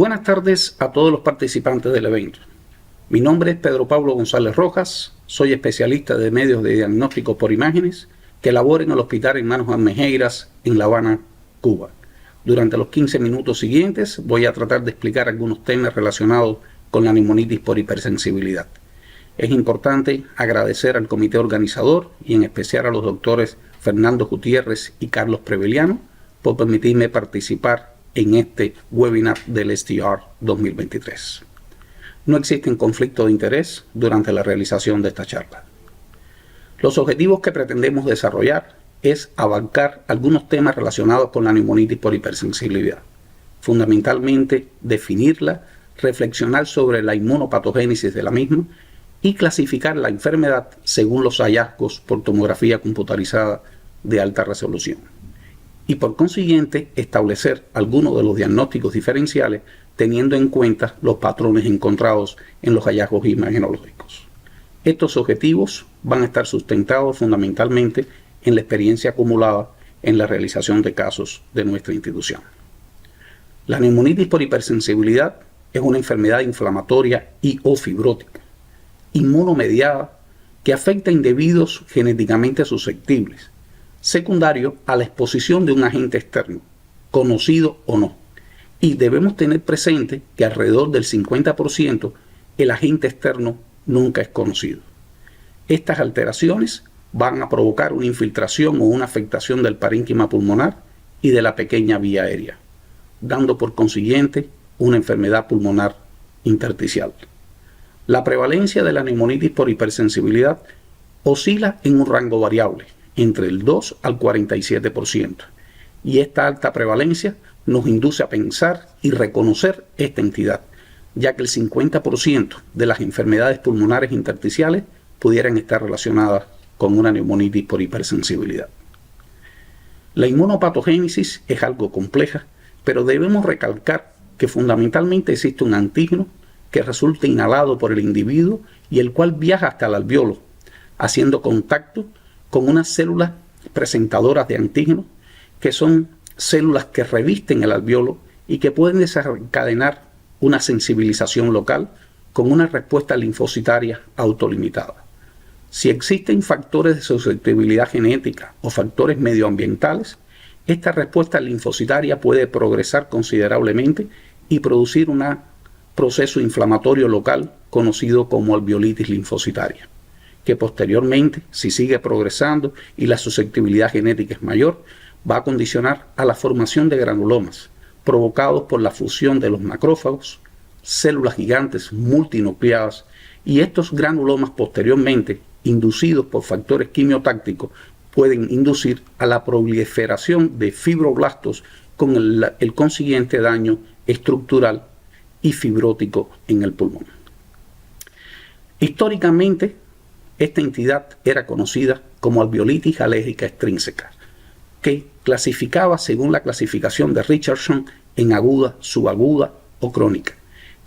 Buenas tardes a todos los participantes del evento. Mi nombre es Pedro Pablo González Rojas, soy especialista de medios de diagnóstico por imágenes que laboro en el Hospital Hermanos Almejeiras en La Habana, Cuba. Durante los 15 minutos siguientes voy a tratar de explicar algunos temas relacionados con la neumonitis por hipersensibilidad. Es importante agradecer al comité organizador y en especial a los doctores Fernando Gutiérrez y Carlos Preveliano por permitirme participar en este webinar del STR 2023. No existen conflictos de interés durante la realización de esta charla. Los objetivos que pretendemos desarrollar es abarcar algunos temas relacionados con la neumonitis por hipersensibilidad. Fundamentalmente, definirla, reflexionar sobre la inmunopatogénesis de la misma y clasificar la enfermedad según los hallazgos por tomografía computarizada de alta resolución. Y por consiguiente establecer algunos de los diagnósticos diferenciales teniendo en cuenta los patrones encontrados en los hallazgos imagenológicos. Estos objetivos van a estar sustentados fundamentalmente en la experiencia acumulada en la realización de casos de nuestra institución. La neumonitis por hipersensibilidad es una enfermedad inflamatoria y o fibrótica, inmunomediada, que afecta a individuos genéticamente susceptibles, secundario a la exposición de un agente externo, conocido o no. Y debemos tener presente que alrededor del 50% el agente externo nunca es conocido. Estas alteraciones van a provocar una infiltración o una afectación del parénquima pulmonar y de la pequeña vía aérea, dando por consiguiente una enfermedad pulmonar intersticial. La prevalencia de la neumonitis por hipersensibilidad oscila en un rango variable, entre el 2 al 47%, y esta alta prevalencia nos induce a pensar y reconocer esta entidad, ya que el 50% de las enfermedades pulmonares intersticiales pudieran estar relacionadas con una neumonitis por hipersensibilidad. La inmunopatogénesis es algo compleja, pero debemos recalcar que fundamentalmente existe un antígeno que resulta inhalado por el individuo y el cual viaja hasta el alveolo, haciendo contacto con unas células presentadoras de antígenos, que son células que revisten el alveolo y que pueden desencadenar una sensibilización local con una respuesta linfocitaria autolimitada. Si existen factores de susceptibilidad genética o factores medioambientales, esta respuesta linfocitaria puede progresar considerablemente y producir un proceso inflamatorio local conocido como alveolitis linfocitaria, que posteriormente, si sigue progresando y la susceptibilidad genética es mayor, va a condicionar a la formación de granulomas provocados por la fusión de los macrófagos, células gigantes multinucleadas, y estos granulomas posteriormente, inducidos por factores quimiotácticos, pueden inducir a la proliferación de fibroblastos con el consiguiente daño estructural y fibrótico en el pulmón. Históricamente, esta entidad era conocida como alveolitis alérgica extrínseca, que clasificaba según la clasificación de Richardson en aguda, subaguda o crónica.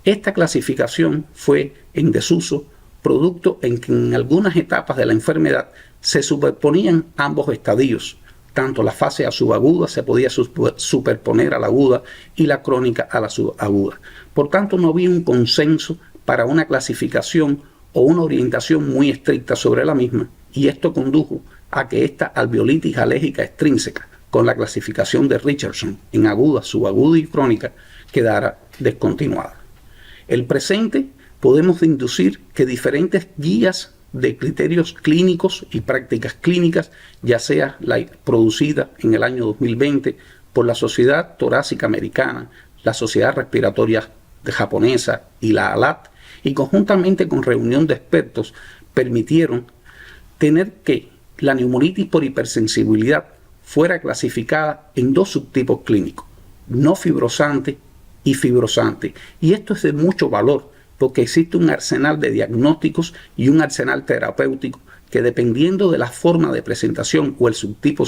Esta clasificación fue en desuso, producto en que en algunas etapas de la enfermedad se superponían ambos estadios. Tanto la fase subaguda se podía superponer a la aguda y la crónica a la subaguda. Por tanto, no había un consenso para una clasificación o una orientación muy estricta sobre la misma, y esto condujo a que esta alveolitis alérgica extrínseca, con la clasificación de Richardson en aguda, subaguda y crónica, quedara descontinuada. El presente podemos inducir que diferentes guías de criterios clínicos y prácticas clínicas, ya sea la producida en el año 2020 por la Sociedad Torácica Americana, la Sociedad Respiratoria Japonesa y la ALAT, y conjuntamente con reunión de expertos, permitieron tener que la neumonitis por hipersensibilidad fuera clasificada en dos subtipos clínicos, no fibrosante y fibrosante. Y esto es de mucho valor, porque existe un arsenal de diagnósticos y un arsenal terapéutico que, dependiendo de la forma de presentación o el subtipo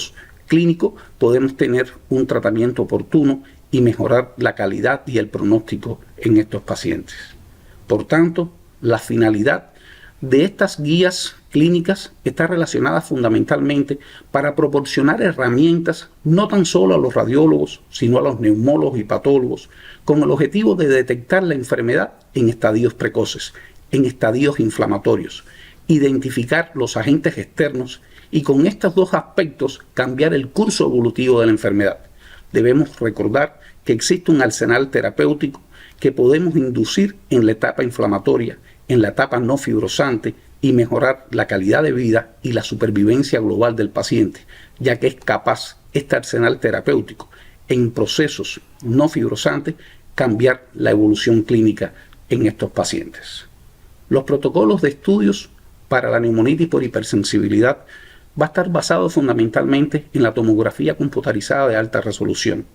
clínico, podemos tener un tratamiento oportuno y mejorar la calidad y el pronóstico en estos pacientes. Por tanto, la finalidad de estas guías clínicas está relacionada fundamentalmente para proporcionar herramientas no tan solo a los radiólogos, sino a los neumólogos y patólogos, con el objetivo de detectar la enfermedad en estadios precoces, en estadios inflamatorios, identificar los agentes externos y con estos dos aspectos cambiar el curso evolutivo de la enfermedad. Debemos recordar que existe un arsenal terapéutico que podemos inducir en la etapa inflamatoria, en la etapa no fibrosante y mejorar la calidad de vida y la supervivencia global del paciente, ya que es capaz este arsenal terapéutico en procesos no fibrosantes cambiar la evolución clínica en estos pacientes. Los protocolos de estudios para la neumonitis por hipersensibilidad va a estar basado fundamentalmente en la tomografía computarizada de alta resolución,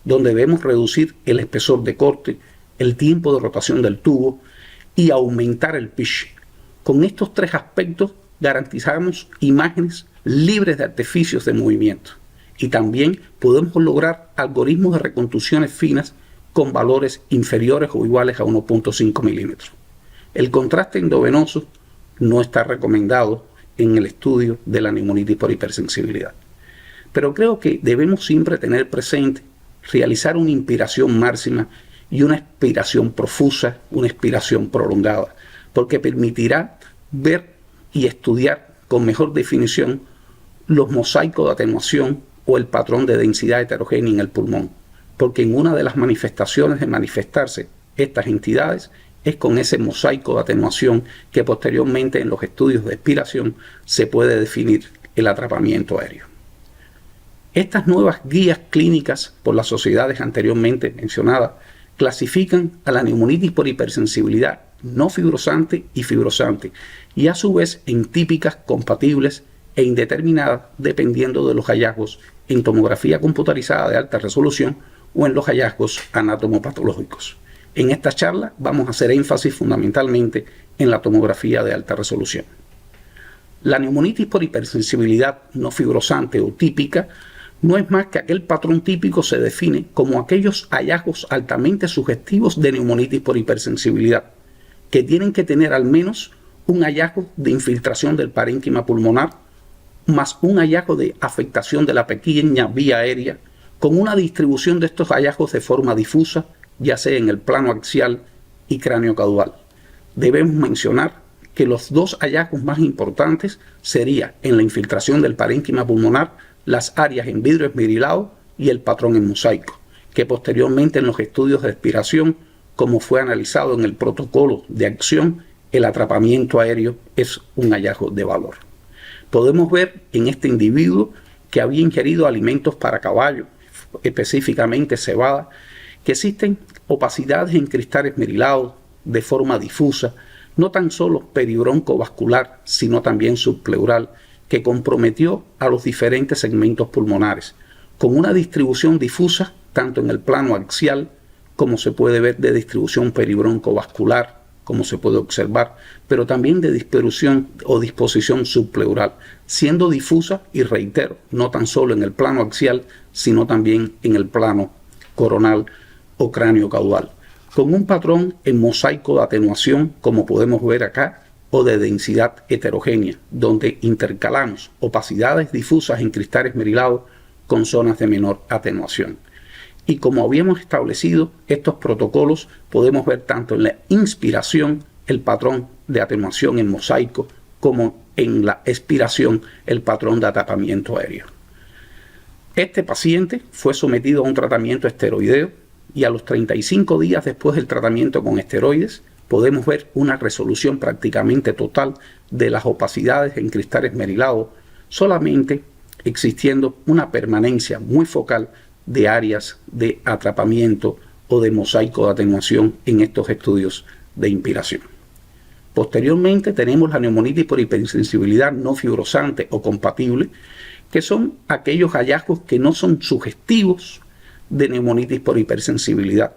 donde debemos reducir el espesor de corte, el tiempo de rotación del tubo y aumentar el pitch. Con estos tres aspectos garantizamos imágenes libres de artificios de movimiento y también podemos lograr algoritmos de reconstrucciones finas con valores inferiores o iguales a 1.5 milímetros. El contraste endovenoso no está recomendado en el estudio de la neumonitis por hipersensibilidad. Pero creo que debemos siempre tener presente realizar una inspiración máxima y una expiración profusa, una expiración prolongada, porque permitirá ver y estudiar con mejor definición los mosaicos de atenuación o el patrón de densidad heterogénea en el pulmón, porque en una de las manifestaciones de manifestarse estas entidades es con ese mosaico de atenuación que posteriormente en los estudios de expiración se puede definir el atrapamiento aéreo. Estas nuevas guías clínicas por las sociedades anteriormente mencionadas clasifican a la neumonitis por hipersensibilidad no fibrosante y fibrosante y a su vez en típicas, compatibles e indeterminadas dependiendo de los hallazgos en tomografía computarizada de alta resolución o en los hallazgos anatomopatológicos. En esta charla vamos a hacer énfasis fundamentalmente en la tomografía de alta resolución. La neumonitis por hipersensibilidad no fibrosante o típica no es más que aquel patrón típico se define como aquellos hallazgos altamente sugestivos de neumonitis por hipersensibilidad, que tienen que tener al menos un hallazgo de infiltración del parénquima pulmonar, más un hallazgo de afectación de la pequeña vía aérea, con una distribución de estos hallazgos de forma difusa, ya sea en el plano axial y cráneo caudal. Debemos mencionar que los dos hallazgos más importantes serían en la infiltración del parénquima pulmonar, las áreas en vidrio esmerilado y el patrón en mosaico, que posteriormente en los estudios de expiración, como fue analizado en el protocolo de acción, el atrapamiento aéreo es un hallazgo de valor. Podemos ver en este individuo que había ingerido alimentos para caballo, específicamente cebada, que existen opacidades en cristal esmerilado de forma difusa, no tan solo peribroncovascular, sino también subpleural, que comprometió a los diferentes segmentos pulmonares, con una distribución difusa tanto en el plano axial como se puede ver de distribución peribroncovascular, como se puede observar, pero también de distribución o disposición subpleural, siendo difusa y reitero, no tan solo en el plano axial, sino también en el plano coronal o cráneo caudal, con un patrón en mosaico de atenuación, como podemos ver acá, o de densidad heterogénea, donde intercalamos opacidades difusas en cristal esmerilado con zonas de menor atenuación. Y como habíamos establecido, estos protocolos podemos ver tanto en la inspiración el patrón de atenuación en mosaico, como en la expiración el patrón de atrapamiento aéreo. Este paciente fue sometido a un tratamiento esteroideo y a los 35 días después del tratamiento con esteroides podemos ver una resolución prácticamente total de las opacidades en cristal esmerilado, solamente existiendo una permanencia muy focal de áreas de atrapamiento o de mosaico de atenuación en estos estudios de inspiración. Posteriormente tenemos la neumonitis por hipersensibilidad no fibrosante o compatible, que son aquellos hallazgos que no son sugestivos de neumonitis por hipersensibilidad,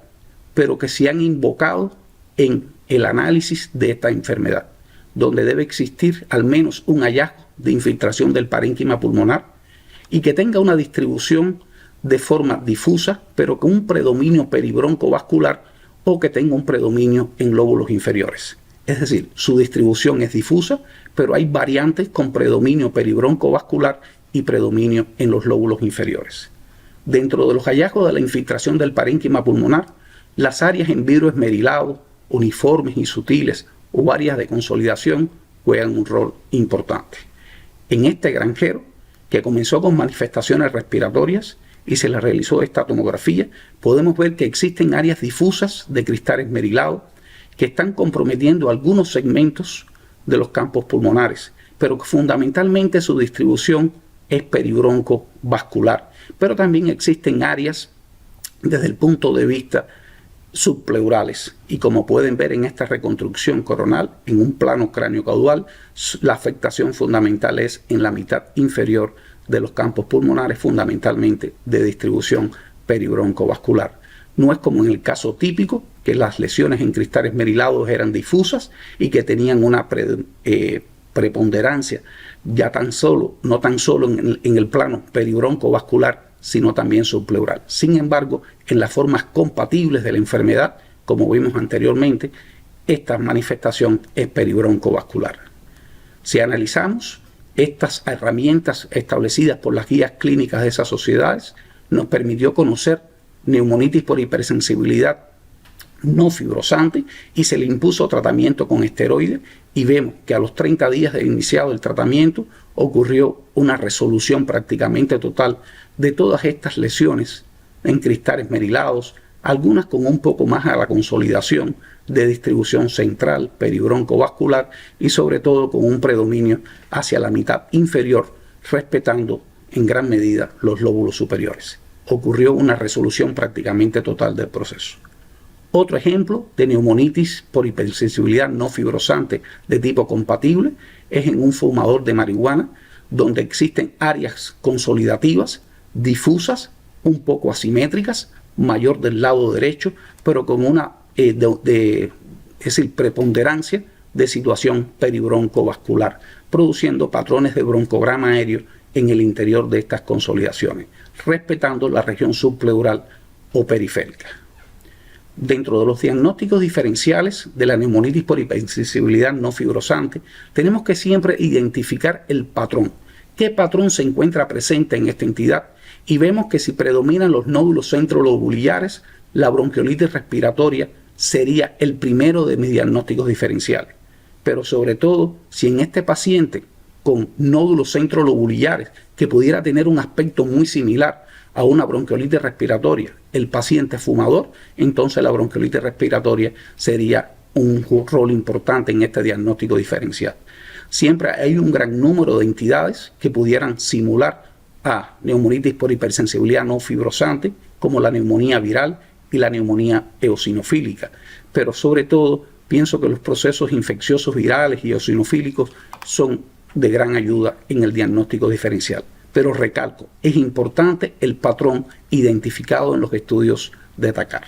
pero que se han invocado en el análisis de esta enfermedad, donde debe existir al menos un hallazgo de infiltración del parénquima pulmonar y que tenga una distribución de forma difusa, pero con un predominio peribroncovascular o que tenga un predominio en lóbulos inferiores. Es decir, su distribución es difusa, pero hay variantes con predominio peribroncovascular y predominio en los lóbulos inferiores. Dentro de los hallazgos de la infiltración del parénquima pulmonar, las áreas en vidrio esmerilado, uniformes y sutiles o áreas de consolidación juegan un rol importante. En este granjero, que comenzó con manifestaciones respiratorias y se le realizó esta tomografía, podemos ver que existen áreas difusas de cristal esmerilado que están comprometiendo algunos segmentos de los campos pulmonares, pero que fundamentalmente su distribución es peribroncovascular. Pero también existen áreas desde el punto de vista subpleurales, y como pueden ver en esta reconstrucción coronal en un plano craneocaudal, la afectación fundamental es en la mitad inferior de los campos pulmonares, fundamentalmente de distribución peribroncovascular. No es como en el caso típico, que las lesiones en cristales esmerilados eran difusas y que tenían una preponderancia ya no tan solo en el plano peribroncovascular, sino también subpleural. Sin embargo, en las formas compatibles de la enfermedad, como vimos anteriormente, esta manifestación es peribroncovascular. Si analizamos estas herramientas establecidas por las guías clínicas de esas sociedades, nos permitió conocer neumonitis por hipersensibilidad no fibrosante y se le impuso tratamiento con esteroides, y vemos que a los 30 días de iniciado el tratamiento ocurrió una resolución prácticamente total de todas estas lesiones en cristales esmerilados, algunas con un poco más a la consolidación de distribución central peribroncovascular y sobre todo con un predominio hacia la mitad inferior, respetando en gran medida los lóbulos superiores. Ocurrió una resolución prácticamente total del proceso. Otro ejemplo de neumonitis por hipersensibilidad no fibrosante de tipo compatible es en un fumador de marihuana, donde existen áreas consolidativas, difusas, un poco asimétricas, mayor del lado derecho, pero con una preponderancia de situación peribroncovascular, produciendo patrones de broncograma aéreo en el interior de estas consolidaciones, respetando la región subpleural o periférica. Dentro de los diagnósticos diferenciales de la neumonitis por hipersensibilidad no fibrosante, tenemos que siempre identificar el patrón. ¿Qué patrón se encuentra presente en esta entidad? Y vemos que si predominan los nódulos centrolobuliares, la bronquiolitis respiratoria sería el primero de mis diagnósticos diferenciales. Pero sobre todo, si en este paciente con nódulos centrolobuliares que pudiera tener un aspecto muy similar a una bronquiolitis respiratoria, el paciente fumador, entonces la bronquiolitis respiratoria sería un rol importante en este diagnóstico diferencial. Siempre hay un gran número de entidades que pudieran simular a neumonitis por hipersensibilidad no fibrosante, como la neumonía viral y la neumonía eosinofílica. Pero sobre todo, pienso que los procesos infecciosos virales y eosinofílicos son de gran ayuda en el diagnóstico diferencial. Pero recalco, es importante el patrón identificado en los estudios de TACAR.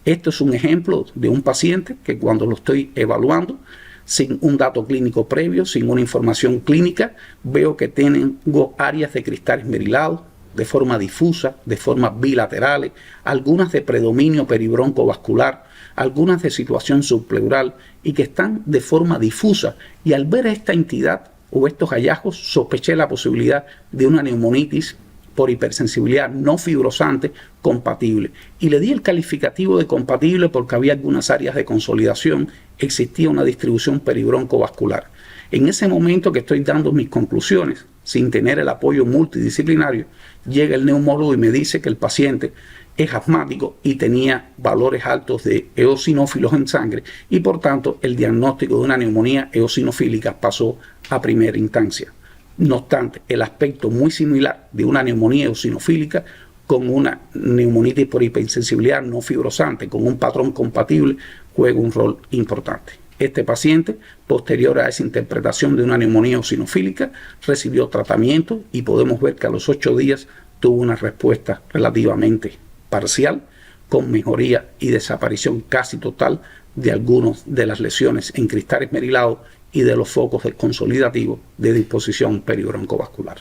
Esto es un ejemplo de un paciente que cuando lo estoy evaluando, sin un dato clínico previo, sin una información clínica, veo que tengo áreas de cristal esmerilado de forma difusa, de forma bilaterales, algunas de predominio peribroncovascular, algunas de situación subpleural y que están de forma difusa. Y al ver esta entidad o estos hallazgos, sospeché la posibilidad de una neumonitis por hipersensibilidad no fibrosante compatible. Y le di el calificativo de compatible porque había algunas áreas de consolidación, existía una distribución peribroncovascular. En ese momento que estoy dando mis conclusiones, sin tener el apoyo multidisciplinario, llega el neumólogo y me dice que el paciente es asmático y tenía valores altos de eosinófilos en sangre y por tanto el diagnóstico de una neumonía eosinofílica pasó a primera instancia. No obstante, el aspecto muy similar de una neumonía eosinofílica con una neumonitis por hipersensibilidad no fibrosante, con un patrón compatible, juega un rol importante. Este paciente, posterior a esa interpretación de una neumonía eosinofílica, recibió tratamiento y podemos ver que a los 8 días tuvo una respuesta relativamente parcial, con mejoría y desaparición casi total de algunas de las lesiones en cristal esmerilado y de los focos consolidativos de disposición peribroncovascular.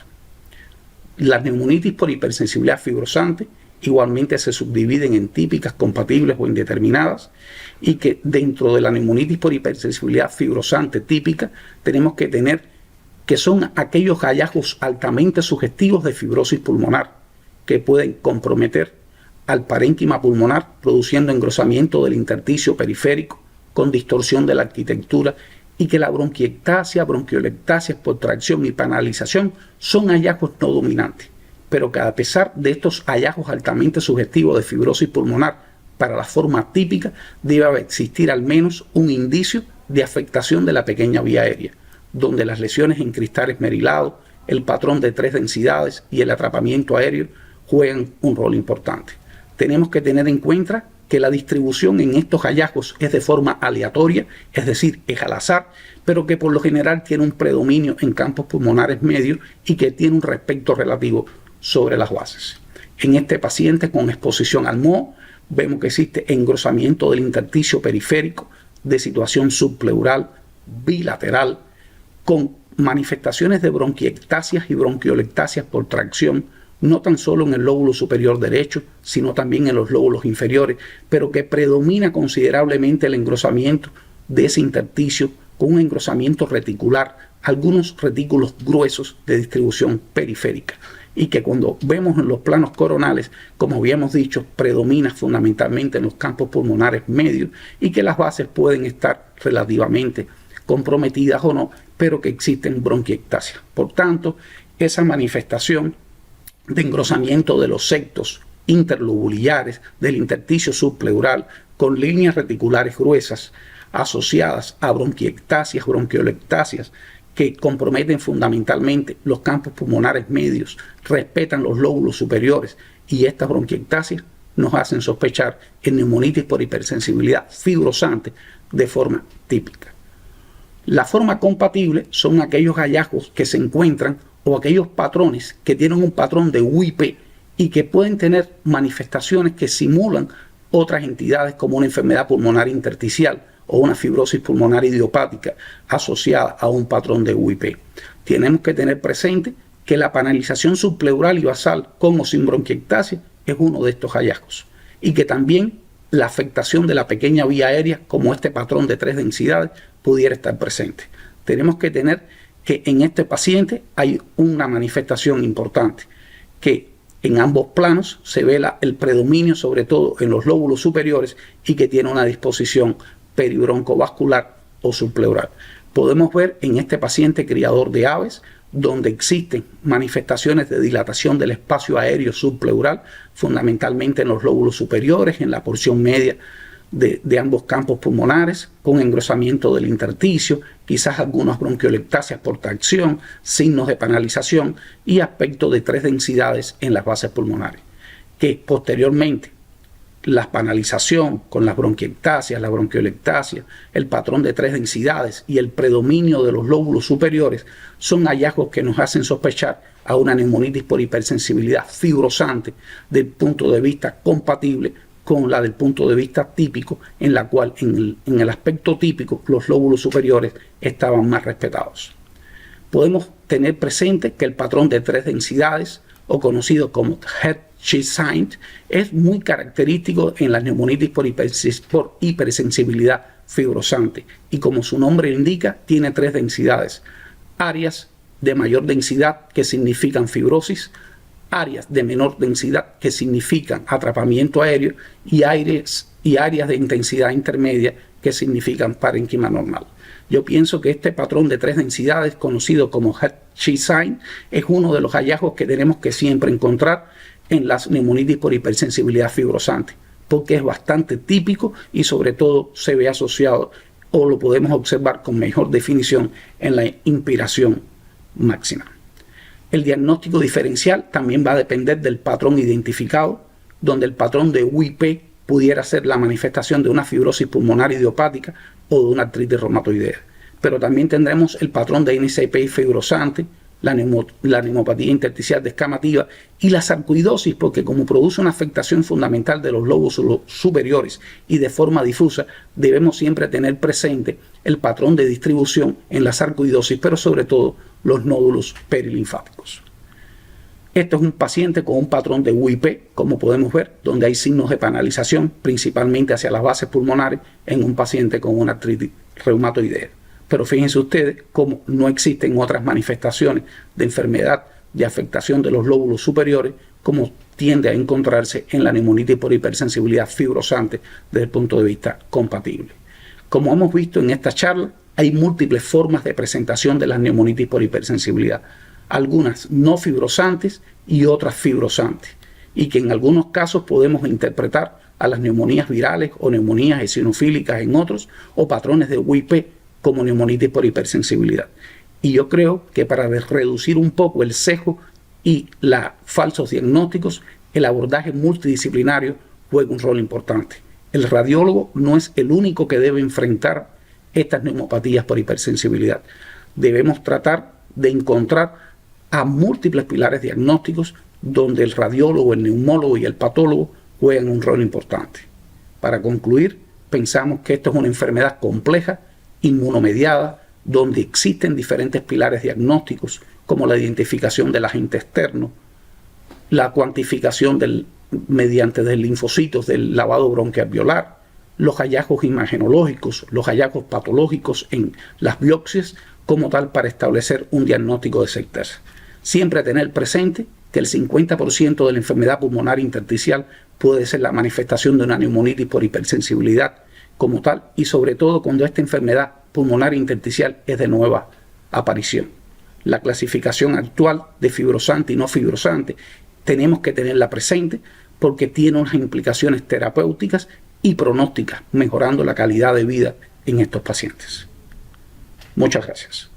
La neumonitis por hipersensibilidad fibrosante igualmente se subdividen en típicas, compatibles o indeterminadas, y que dentro de la neumonitis por hipersensibilidad fibrosante típica tenemos que tener que son aquellos hallazgos altamente sugestivos de fibrosis pulmonar que pueden comprometer al parénquima pulmonar, produciendo engrosamiento del intersticio periférico con distorsión de la arquitectura, y que la bronquiectasia, bronquiolectasia por tracción y panalización son hallazgos no dominantes, pero que a pesar de estos hallazgos altamente sugestivos de fibrosis pulmonar para la forma típica, debe existir al menos un indicio de afectación de la pequeña vía aérea, donde las lesiones en cristales merilados, el patrón de 3 densidades y el atrapamiento aéreo juegan un rol importante. Tenemos que tener en cuenta que la distribución en estos hallazgos es de forma aleatoria, es decir, es al azar, pero que por lo general tiene un predominio en campos pulmonares medios y que tiene un respecto relativo sobre las bases. En este paciente con exposición al moho, vemos que existe engrosamiento del intersticio periférico de situación subpleural, bilateral, con manifestaciones de bronquiectasias y bronquiolectasias por tracción, no tan solo en el lóbulo superior derecho, sino también en los lóbulos inferiores, pero que predomina considerablemente el engrosamiento de ese intersticio con un engrosamiento reticular, algunos retículos gruesos de distribución periférica, y que cuando vemos en los planos coronales, como habíamos dicho, predomina fundamentalmente en los campos pulmonares medios, y que las bases pueden estar relativamente comprometidas o no, pero que existen bronquiectasias. Por tanto, esa manifestación de engrosamiento de los septos interlobulillares del intersticio subpleural con líneas reticulares gruesas asociadas a bronquiectasias, bronquiolectasias, que comprometen fundamentalmente los campos pulmonares medios, respetan los lóbulos superiores, y estas bronquiectasias nos hacen sospechar en neumonitis por hipersensibilidad fibrosante de forma típica. La forma compatible son aquellos hallazgos que se encuentran o aquellos patrones que tienen un patrón de UIP y que pueden tener manifestaciones que simulan otras entidades como una enfermedad pulmonar intersticial o una fibrosis pulmonar idiopática asociada a un patrón de UIP. Tenemos que tener presente que la panalización subpleural y basal con o sin bronquiectasia es uno de estos hallazgos, y que también la afectación de la pequeña vía aérea, como este patrón de 3 densidades, pudiera estar presente. Tenemos que tener que en este paciente hay una manifestación importante, que en ambos planos se ve el predominio sobre todo en los lóbulos superiores y que tiene una disposición peribroncovascular o subpleural. Podemos ver en este paciente criador de aves donde existen manifestaciones de dilatación del espacio aéreo subpleural, fundamentalmente en los lóbulos superiores, en la porción media de ambos campos pulmonares, con engrosamiento del intersticio, quizás algunas bronquiolectasias por tracción, signos de panalización y aspecto de 3 densidades en las bases pulmonares, que posteriormente la panalización con las bronquiectasias, la bronquiolectasia, el patrón de 3 densidades y el predominio de los lóbulos superiores son hallazgos que nos hacen sospechar a una neumonitis por hipersensibilidad fibrosante del punto de vista compatible con la del punto de vista típico, en la cual en el aspecto típico los lóbulos superiores estaban más respetados. Podemos tener presente que el patrón de 3 densidades, o conocido como Head-Cheek Sign, es muy característico en la neumonitis por hipersensibilidad fibrosante, y como su nombre indica, tiene 3 densidades: áreas de mayor densidad que significan fibrosis, áreas de menor densidad que significan atrapamiento aéreo y áreas de intensidad intermedia que significan parénquima normal. Yo pienso que este patrón de 3 densidades, conocido como Head-Cheek Sign, es uno de los hallazgos que tenemos que siempre encontrar en las neumonitis por hipersensibilidad fibrosante, porque es bastante típico y sobre todo se ve asociado o lo podemos observar con mejor definición en la inspiración máxima. El diagnóstico diferencial también va a depender del patrón identificado, donde el patrón de UIP pudiera ser la manifestación de una fibrosis pulmonar idiopática o de una artritis reumatoidea. Pero también tendremos el patrón de NSAID fibrosante, la neumopatía intersticial descamativa y la sarcoidosis, porque como produce una afectación fundamental de los lóbulos superiores y de forma difusa, debemos siempre tener presente el patrón de distribución en la sarcoidosis, pero sobre todo los nódulos perilinfáticos. Esto es un paciente con un patrón de UIP, como podemos ver, donde hay signos de penalización, principalmente hacia las bases pulmonares, en un paciente con una artritis reumatoidea. Pero fíjense ustedes cómo no existen otras manifestaciones de enfermedad de afectación de los lóbulos superiores, como tiende a encontrarse en la neumonitis por hipersensibilidad fibrosante desde el punto de vista compatible. Como hemos visto en esta charla, hay múltiples formas de presentación de la neumonitis por hipersensibilidad, algunas no fibrosantes y otras fibrosantes, y que en algunos casos podemos interpretar a las neumonías virales o neumonías eosinofílicas en otros, o patrones de UIP como neumonitis por hipersensibilidad. Y yo creo que para reducir un poco el sesgo y los falsos diagnósticos, el abordaje multidisciplinario juega un rol importante. El radiólogo no es el único que debe enfrentar estas neumopatías por hipersensibilidad. Debemos tratar de encontrar a múltiples pilares diagnósticos donde el radiólogo, el neumólogo y el patólogo juegan un rol importante. Para concluir, pensamos que esto es una enfermedad compleja, inmunomediada, donde existen diferentes pilares diagnósticos como la identificación del agente externo, la cuantificación mediante linfocitos del lavado bronquialveolar, los hallazgos imagenológicos, los hallazgos patológicos en las biopsias, como tal para establecer un diagnóstico de certeza. Siempre tener presente que el 50% de la enfermedad pulmonar intersticial puede ser la manifestación de una neumonitis por hipersensibilidad como tal, y sobre todo cuando esta enfermedad pulmonar intersticial es de nueva aparición. La clasificación actual de fibrosante y no fibrosante tenemos que tenerla presente porque tiene unas implicaciones terapéuticas y pronósticas, mejorando la calidad de vida en estos pacientes. Muchas gracias.